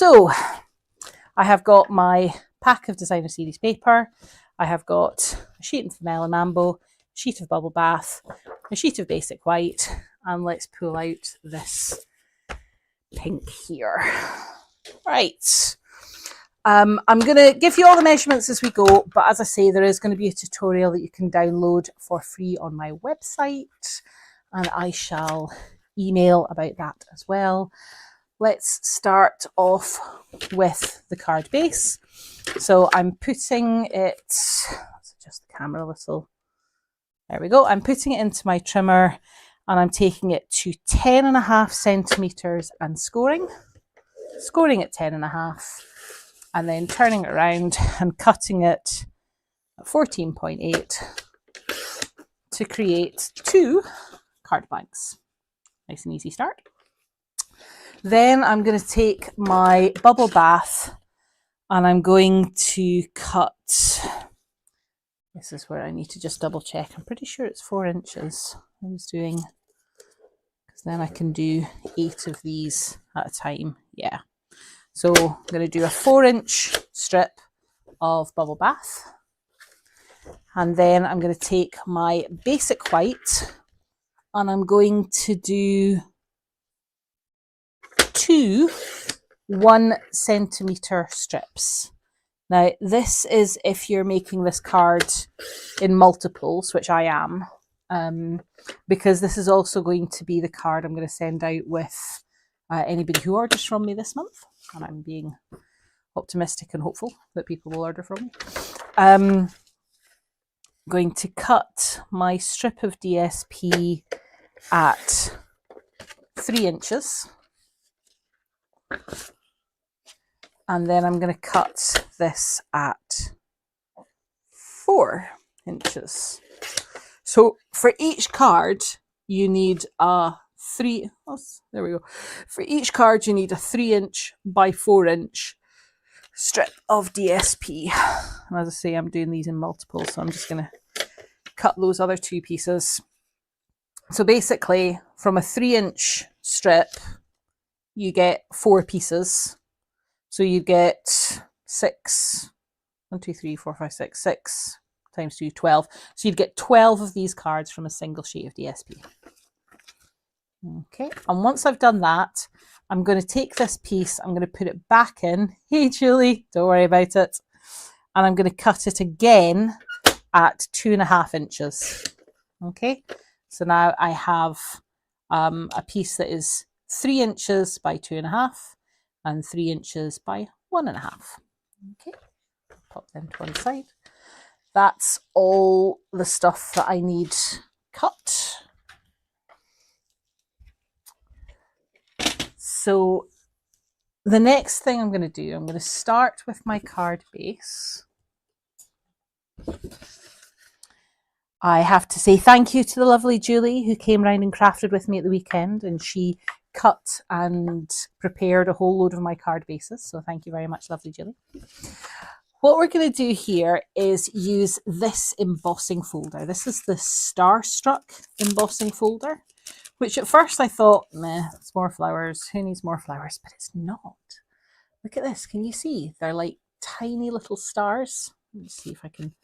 So I have got my pack of designer series paper. I have got a sheet of Vanilla Mambo, a sheet of Bubble Bath, a sheet of basic white, and let's pull out this pink here. Right. I'm going to give you all the measurements as we go, but as I say, there is going to be a tutorial that you can download for free on my website, and I shall email about that as well. Let's start off with the card base. So I'm putting it, let's adjust the camera a little. There we go. I'm putting it into my trimmer and I'm taking it to 10.5 centimeters and scoring at 10.5, and then turning it around and cutting it at 14.8 to create 2 card blanks. Nice and easy start. Then I'm going to take my Bubble Bath and I'm going to cut, this is where I need to just double check. I'm pretty sure it's 4 inches I was doing, because then I can do 8 of these at a time. Yeah. So I'm going to do a 4-inch strip of Bubble Bath. And then I'm going to take my basic white and I'm going to do 2 1 centimeter strips. Now this is if you're making this card in multiples, which I am, because this is also going to be the card I'm going to send out with anybody who orders from me this month, and I'm being optimistic and hopeful that people will order from me. I'm going to cut my strip of DSP at 3 inches. And then I'm going to cut this at 4 inches. So for each card, you need a there we go. For each card, you need a 3-inch by 4-inch strip of DSP. And as I say, I'm doing these in multiples, so I'm just going to cut those other 2 pieces. So basically, from a 3-inch strip, you get 4 pieces. So you get 6, 1, 2, 3, 4, 5, 6, 6 times 2, 12. So you'd get 12 of these cards from a single sheet of DSP. Okay, and once I've done that, I'm going to take this piece, I'm going to put it back in. Hey Julie, don't worry about it. And I'm going to cut it again at 2.5 inches. Okay, so now I have a piece that is 3 inches by 2.5 and 3 inches by 1.5. Okay, pop them to one side. That's all the stuff that I need cut. So the next thing I'm going to do, I'm going to start with my card base. I have to say thank you to the lovely Julie who came round and crafted with me at the weekend, and she cut and prepared a whole load of my card bases. So thank you very much, lovely Julie. What we're going to do here is use this embossing folder. This is the Starstruck embossing folder, which at first I thought, meh, it's more flowers. Who needs more flowers? But it's not. Look at this. Can you see? They're like tiny little stars. Let's see if I can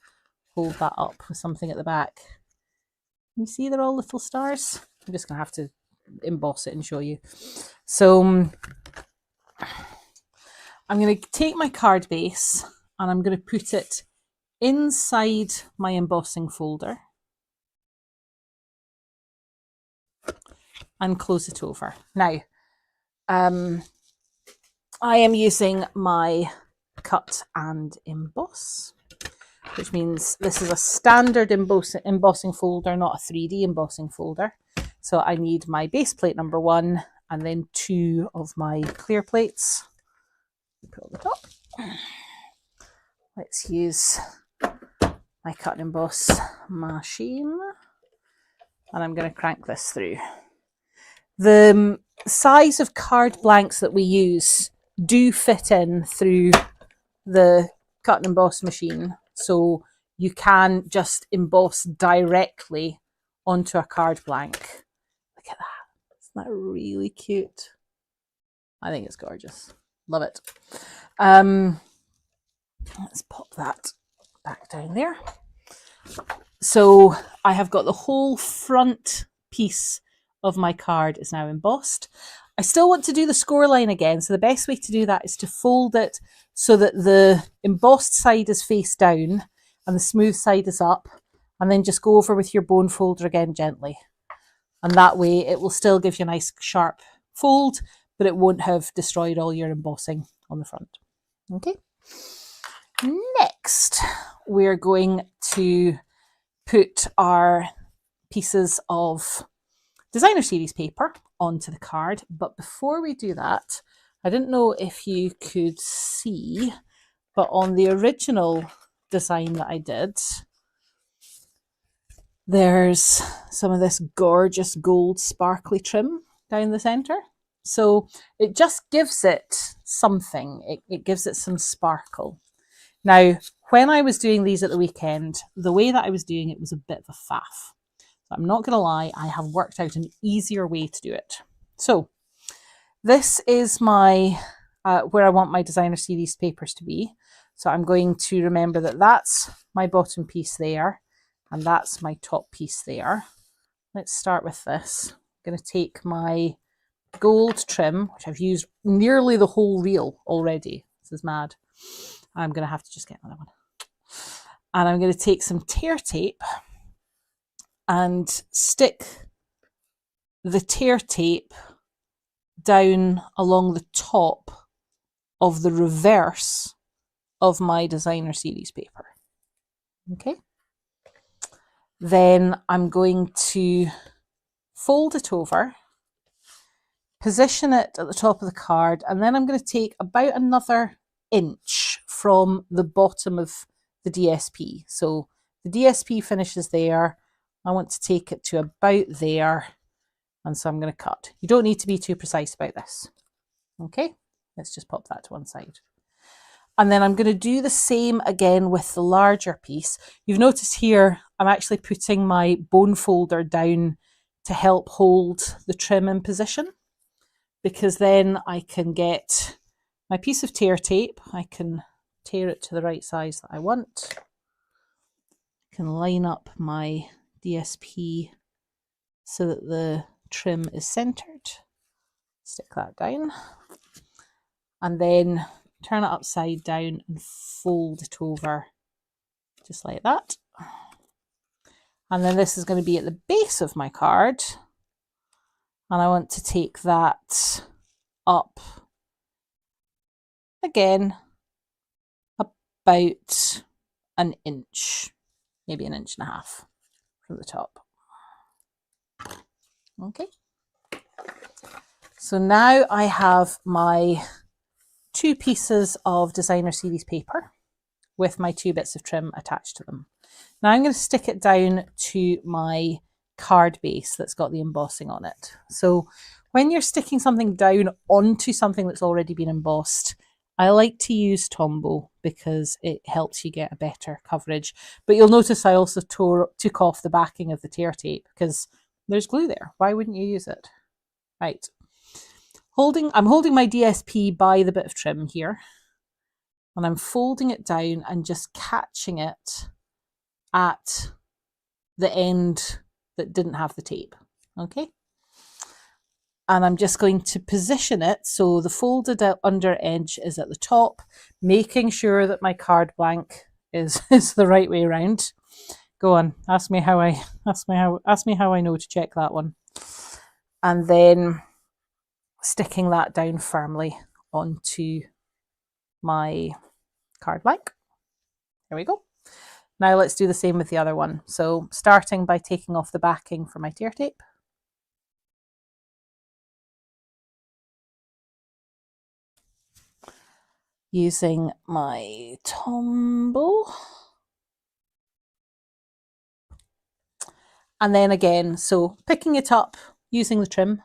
hold that up with something at the back. Can you see they're all little stars? I'm just going to have to emboss it and show you. So I'm going to take my card base and I'm going to put it inside my embossing folder and close it over. Now, I am using my cut and emboss, which means this is a standard embossing folder, not a 3D embossing folder. So I need my base plate number 1 and then 2 of my clear plates. Put on the top. Let's use my cut and emboss machine, and I'm going to crank this through. The size of card blanks that we use do fit in through the cut and emboss machine, so you can just emboss directly onto a card blank. Look at that. Isn't that really cute? I think it's gorgeous. Love it. Let's pop that back down there. So I have got the whole front piece of my card is now embossed. I still want to do the score line again, so the best way to do that is to fold it so that the embossed side is face down and the smooth side is up, and then just go over with your bone folder again gently. And that way it will still give you a nice sharp fold, but it won't have destroyed all your embossing on the front. Okay. Next, we're going to put our pieces of designer series paper onto the card. But before we do that, I didn't know if you could see, but on the original design that I did, there's some of this gorgeous gold sparkly trim down the center. So it just gives it something. It gives it some sparkle. Now, when I was doing these at the weekend, the way that I was doing it was a bit of a faff. So I'm not going to lie, I have worked out an easier way to do it. So this is my where I want my designer series papers to be. So I'm going to remember that that's my bottom piece there, and that's my top piece there. Let's start with this. I'm going to take my gold trim, which I've used nearly the whole reel already. This is mad. I'm going to have to just get another one. And I'm going to take some tear tape and stick the tear tape down along the top of the reverse of my designer series paper. Okay. Then I'm going to fold it over, position it at the top of the card, and then I'm going to take about another inch from the bottom of the DSP. So the DSP finishes there. I want to take it to about there, and so I'm going to cut. You don't need to be too precise about this. Okay, let's just pop that to one side. And then I'm going to do the same again with the larger piece. You've noticed here I'm actually putting my bone folder down to help hold the trim in position, because then I can get my piece of tear tape. I can tear it to the right size that I want. I can line up my DSP so that the trim is centered. Stick that down. And then turn it upside down and fold it over just like that. And then this is going to be at the base of my card. And I want to take that up again about an inch, maybe an inch and a half from the top. Okay. So now I have my two pieces of designer series paper with my two bits of trim attached to them. Now I'm going to stick it down to my card base that's got the embossing on it. So when you're sticking something down onto something that's already been embossed, I like to use Tombow because it helps you get a better coverage. But you'll notice I also took off the backing of the tear tape because there's glue there. Why wouldn't you use it? Right. I'm holding my DSP by the bit of trim here, and I'm folding it down and just catching it at the end that didn't have the tape. Okay. And I'm just going to position it so the folded under edge is at the top, making sure that my card blank is the right way around. Go on, ask me how I know to check that one. And then sticking that down firmly onto my card blank. There we go. Now let's do the same with the other one. So starting by taking off the backing for my tear tape. Using my Tombow. And then again, so picking it up using the trim,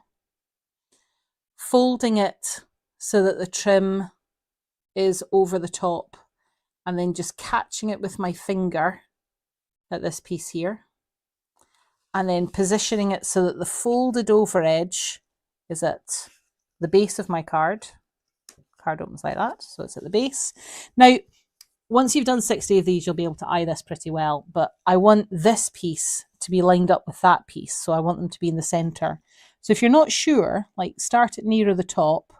folding it so that the trim is over the top, and then just catching it with my finger at this piece here, and then positioning it so that the folded over edge is at the base of my card. Card opens like that, so it's at the base. Now, once you've done 60 of these, you'll be able to eye this pretty well, but I want this piece to be lined up with that piece, so I want them to be in the centre. So if you're not sure, like start it nearer the top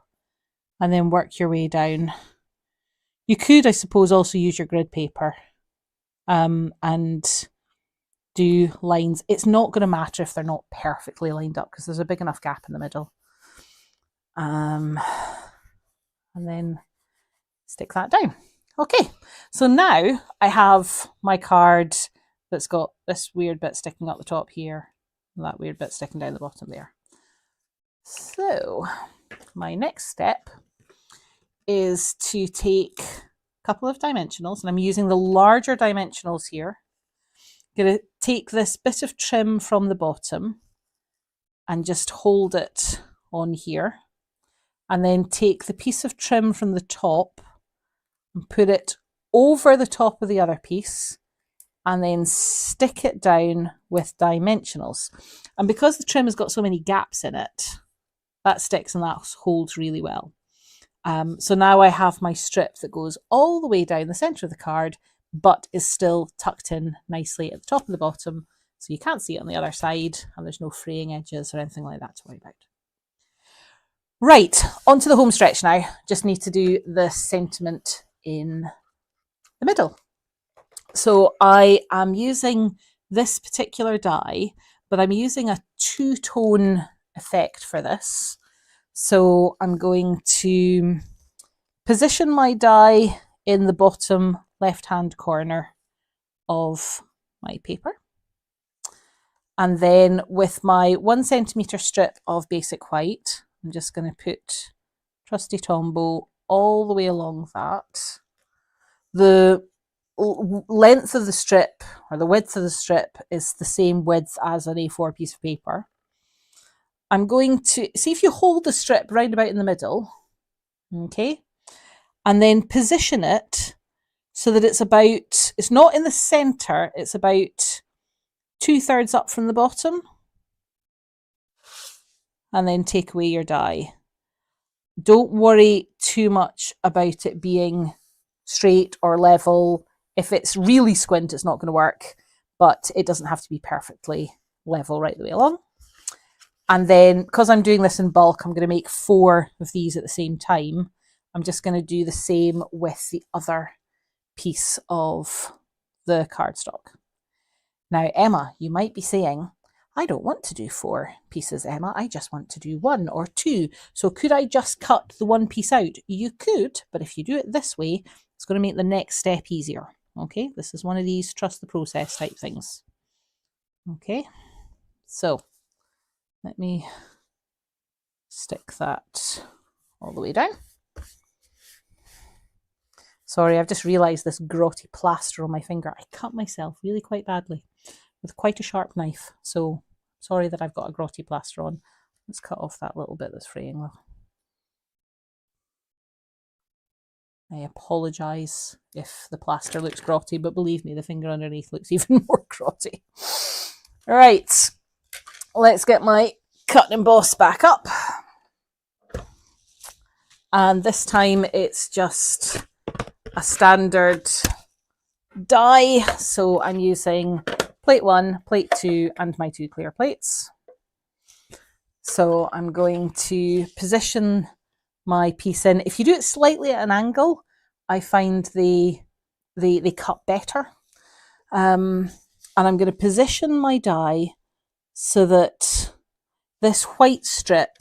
and then work your way down. You could, I suppose, also use your grid paper and do lines. It's not going to matter if they're not perfectly lined up because there's a big enough gap in the middle. And then stick that down. Okay, so now I have my card that's got this weird bit sticking up the top here, and that weird bit sticking down the bottom there. So my next step is to take a couple of dimensionals, and I'm using the larger dimensionals here. I'm going to take this bit of trim from the bottom and just hold it on here, and then take the piece of trim from the top and put it over the top of the other piece and then stick it down with dimensionals. And because the trim has got so many gaps in it, that sticks and that holds really well. So now I have my strip that goes all the way down the centre of the card, but is still tucked in nicely at the top of the bottom, so you can't see it on the other side, and there's no fraying edges or anything like that to worry about. Right, onto the home stretch now. Just need to do the sentiment in the middle. So I am using this particular die, but I'm using a two-tone effect for this. So I'm going to position my die in the bottom left-hand corner of my paper. And then with my 1 centimetre strip of basic white, I'm just going to put trusty Tombow all the way along that. The length of the strip, or the width of the strip, is the same width as an A4 piece of paper. I'm going to, see if you hold the strip round about in the middle, okay, and then position it so that it's about, it's not in the centre, it's about 2/3 up from the bottom, and then take away your die. Don't worry too much about it being straight or level. If it's really squint, it's not going to work, but it doesn't have to be perfectly level right the way along. And then, because I'm doing this in bulk, I'm going to make 4 of these at the same time. I'm just going to do the same with the other piece of the cardstock. Now, Emma, you might be saying, I don't want to do 4 pieces, Emma. I just want to do 1 or 2. So could I just cut the 1 piece out? You could, but if you do it this way, it's going to make the next step easier. Okay, this is one of these trust the process type things. Okay, so let me stick that all the way down. Sorry, I've just realised this grotty plaster on my finger. I cut myself really quite badly with quite a sharp knife. So sorry that I've got a grotty plaster on. Let's cut off that little bit that's fraying though. I apologise if the plaster looks grotty, but believe me, the finger underneath looks even more grotty. All right, let's get my cut and emboss back up. And this time it's just a standard die. So I'm using plate 1, plate 2, and my 2 clear plates. So I'm going to position my piece in. If you do it slightly at an angle, I find they cut better. And I'm going to position my die so that this white strip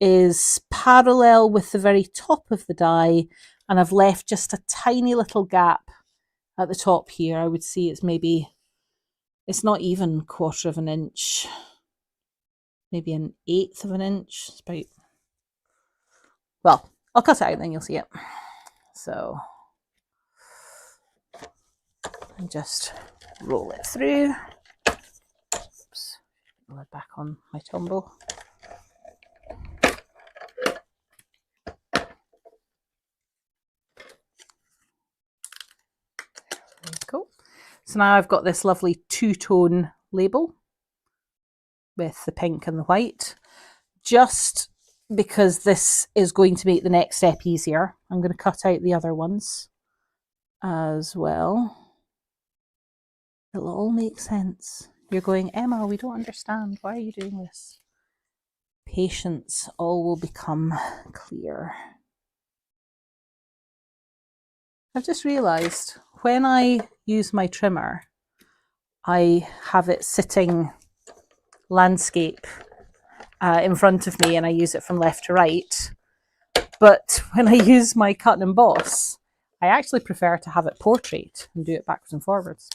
is parallel with the very top of the die, and I've left just a tiny little gap at the top here. I would see it's maybe, it's not even 1/4 of an inch, maybe 1/8 of an inch. It's about, well, I'll cut it out and then you'll see it. So and just roll it through. Oops, put the lid back on my Tombow. There you go. So now I've got this lovely 2-tone label with the pink and the white. Just because this is going to make the next step easier, I'm going to cut out the other ones as well. It'll all make sense. You're going, Emma, we don't understand. Why are you doing this? Patience, all will become clear. I've just realised when I use my trimmer, I have it sitting landscape in front of me and I use it from left to right. But when I use my cut and emboss, I actually prefer to have it portrait and do it backwards and forwards.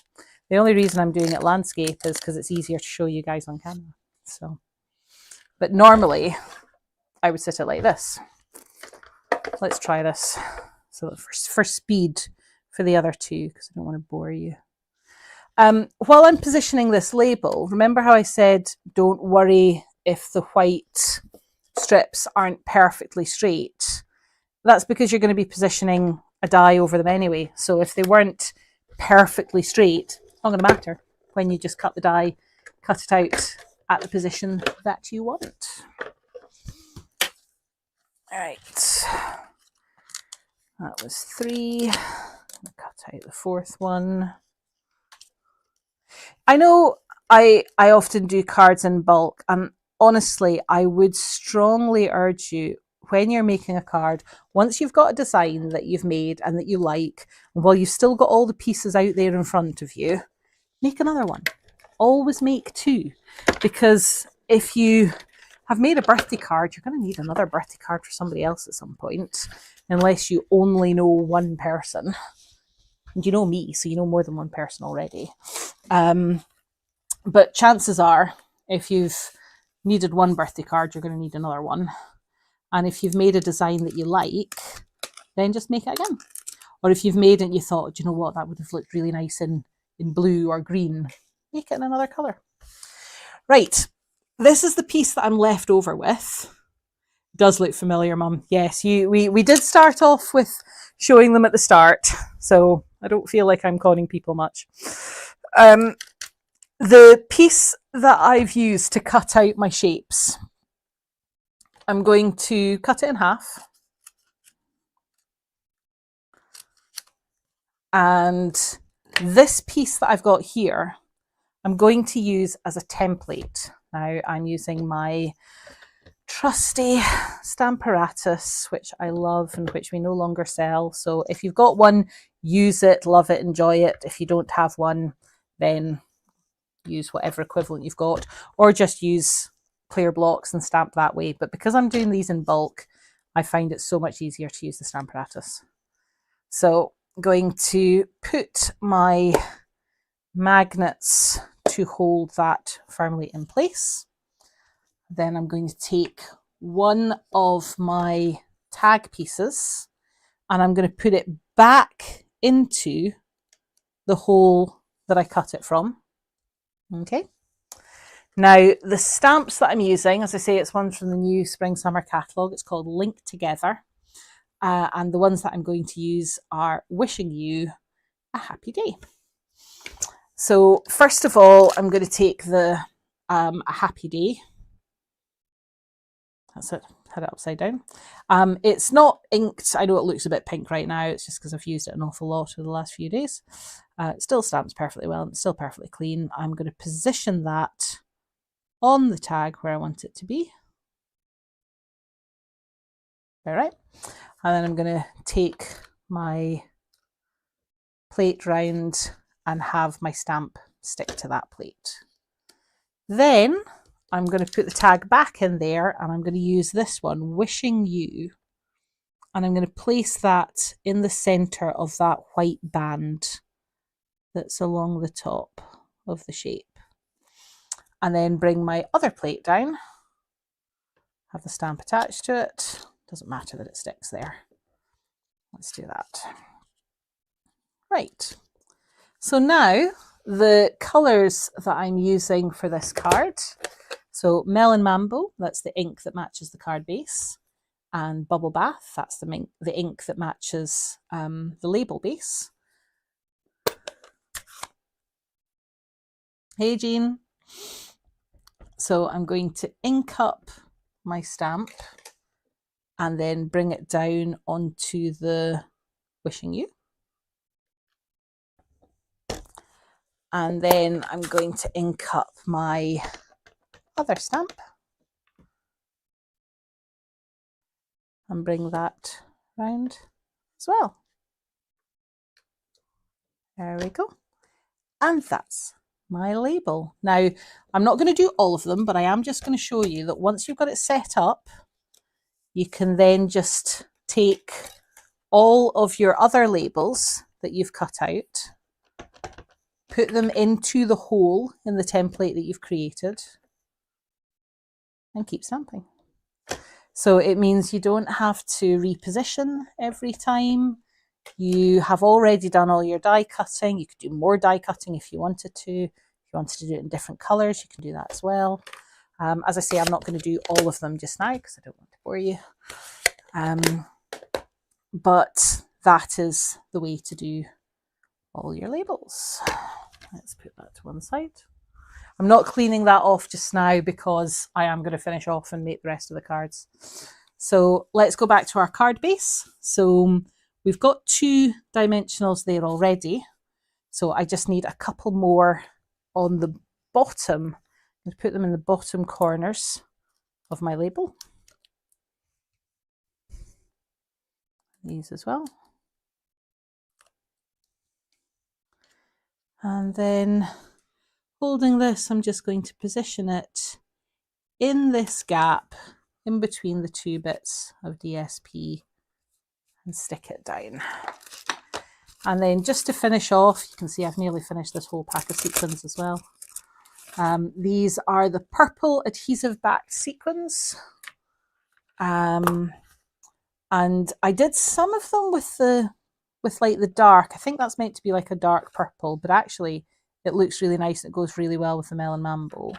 The only reason I'm doing it landscape is because it's easier to show you guys on camera. So, but normally I would sit it like this. Let's try this. So for speed for the other two, because I don't want to bore you. While I'm positioning this label, remember how I said don't worry if the white strips aren't perfectly straight. That's because you're going to be positioning a die over them anyway. So if they weren't perfectly straight, it's not going to matter when you just cut the die, cut it out at the position that you want. All right, that was 3. I'll cut out the 4th one. I know I often do cards in bulk, and honestly, I would strongly urge you, when you're making a card, once you've got a design that you've made and that you like, and while you've still got all the pieces out there in front of you, make another one. Always make 2, because if you have made a birthday card, you're going to need another birthday card for somebody else at some point, unless you only know one person. And you know me, so you know more than one person already. But chances are, if you've needed one birthday card, you're going to need another one. And if you've made a design that you like, then just make it again. Or if you've made it and you thought, do you know what, that would have looked really nice in blue or green, make it in another colour. Right, this is the piece that I'm left over with. Does look familiar, Mum. Yes, we did start off with showing them at the start, so I don't feel like I'm conning people much. The piece that I've used to cut out my shapes, I'm going to cut it in half. And this piece that I've got here, I'm going to use as a template. Now I'm using my trusty Stamparatus, which I love and which we no longer sell. So if you've got one, use it, love it, enjoy it. If you don't have one, then use whatever equivalent you've got, or just use clear blocks and stamp that way. But because I'm doing these in bulk, I find it so much easier to use the Stamparatus. So I'm going to put my magnets to hold that firmly in place. Then I'm going to take one of my tag pieces and I'm going to put it back into the hole that I cut it from. Okay. Now the stamps that I'm using, as I say, it's one from the new Spring Summer catalogue. It's called Link Together. And the ones that I'm going to use are Wishing You a Happy Day. So first of all, I'm going to take the a happy day. That's it, had it upside down. It's not inked. I know it looks a bit pink right now. It's just because I've used it an awful lot over the last few days. It still stamps perfectly well and it's still perfectly clean. I'm going to position that on the tag where I want it to be. All right. And then I'm going to take my plate round and have my stamp stick to that plate. Then I'm going to put the tag back in there and I'm going to use this one, Wishing You. And I'm going to place that in the centre of that white band that's along the top of the shape. And then bring my other plate down, have the stamp attached to it. Doesn't matter that it sticks there. Let's do that. Right. So now the colours that I'm using for this card. So Melon Mambo, that's the ink that matches the card base. And Bubble Bath, that's the ink that matches the label base. Hey Jean. So I'm going to ink up my stamp and then bring it down onto the Wishing You. And then I'm going to ink up my other stamp and bring that round as well. There we go. And that's my label. Now, I'm not going to do all of them, but I am just going to show you that once you've got it set up, you can then just take all of your other labels that you've cut out, put them into the hole in the template that you've created, and keep stamping. So it means you don't have to reposition every time. You have already done all your die cutting. You could do more die cutting if you wanted to. If you wanted to do it in different colours, you can do that as well. As I say, I'm not going to do all of them just now because I don't want to bore you. But that is the way to do all your labels. Let's put that to one side. I'm not cleaning that off just now because I am going to finish off and make the rest of the cards. So let's go back to our card base. So we've got 2 dimensionals there already. So I just need a couple more on the bottom. I'm going to put them in the bottom corners of my label. These as well. And then holding this, I'm just going to position it in this gap in between the 2 bits of DSP and stick it down. And then just to finish off, you can see I've nearly finished this whole pack of sequins as well. These are the purple adhesive backed sequins. And I did some of them with like the dark. I think that's meant to be like a dark purple, but actually it looks really nice. It goes really well with the Melon Mambo.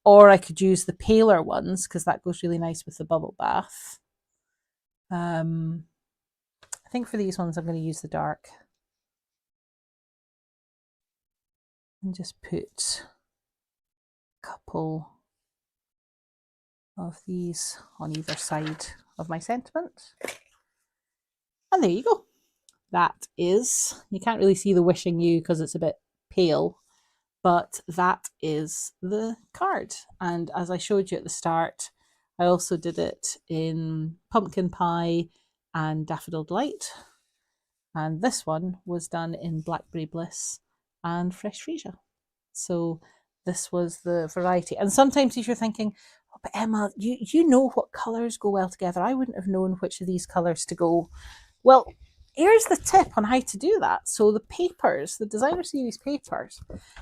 Or I could use the paler ones because that goes really nice with the bubble bath. I think for these ones I'm going to use the dark. And just put a couple of these on either side of my sentiment. And there you go. That is, you can't really see the Wishing You because it's a bit pale, but that is the card. And as I showed you at the start, I also did it in Pumpkin Pie and Daffodil Delight. And this one was done in Blackberry Bliss and Fresh Freesia. So this was the variety. And sometimes if you're thinking, oh, but Emma, you know what colours go well together. I wouldn't have known which of these colours to go. Well, here's the tip on how to do that. So the papers, the designer series papers,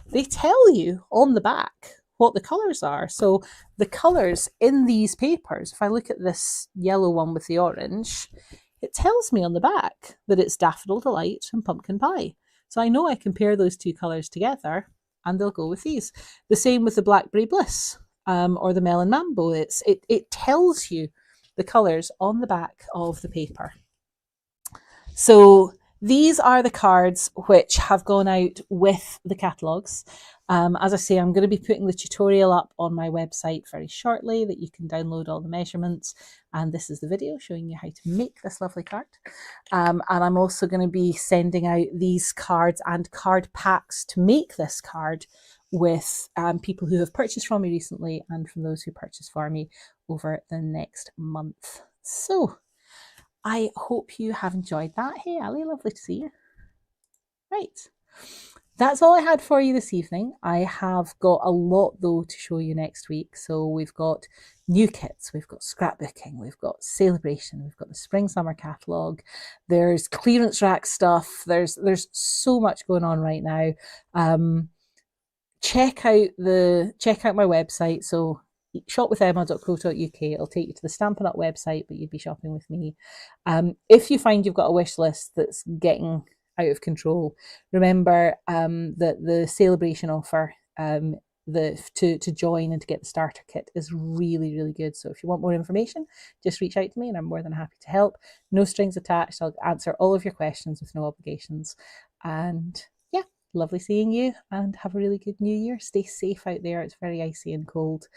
they tell you on the back what the colours are. So the colours in these papers, if I look at this yellow one with the orange, it tells me on the back that it's Daffodil Delight and Pumpkin Pie. So I know I can pair those 2 colours together and they'll go with these. The same with the Blackberry Bliss or the Melon Mambo. It tells you the colours on the back of the paper. So these are the cards which have gone out with the catalogues. As I say, I'm going to be putting the tutorial up on my website very shortly that you can download all the measurements. And this is the video showing you how to make this lovely card. And I'm also going to be sending out these cards and card packs to make this card with people who have purchased from me recently and from those who purchased for me over the next month. So I hope you have enjoyed that. Hey Ali, lovely to see you. Right, that's all I had for you this evening. I have got a lot though to show you next week. So we've got new kits, we've got scrapbooking, we've got Sale-a-bration, we've got the spring summer catalogue, there's clearance rack stuff, there's so much going on right now. Check out my website. So shopwithemma.co.uk. It'll take you to the Stampin Up website, but you'd be shopping with me. If you find you've got a wish list that's getting out of control, remember that the Sale-a-bration offer to join and to get the starter kit is really, really good. So if you want more information, just reach out to me and I'm more than happy to help. No strings attached. I'll answer all of your questions with no obligations. And yeah, lovely seeing you and have a really good new year. Stay safe out there. It's very icy and cold.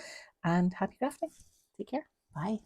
And happy crafting. Take care. Bye.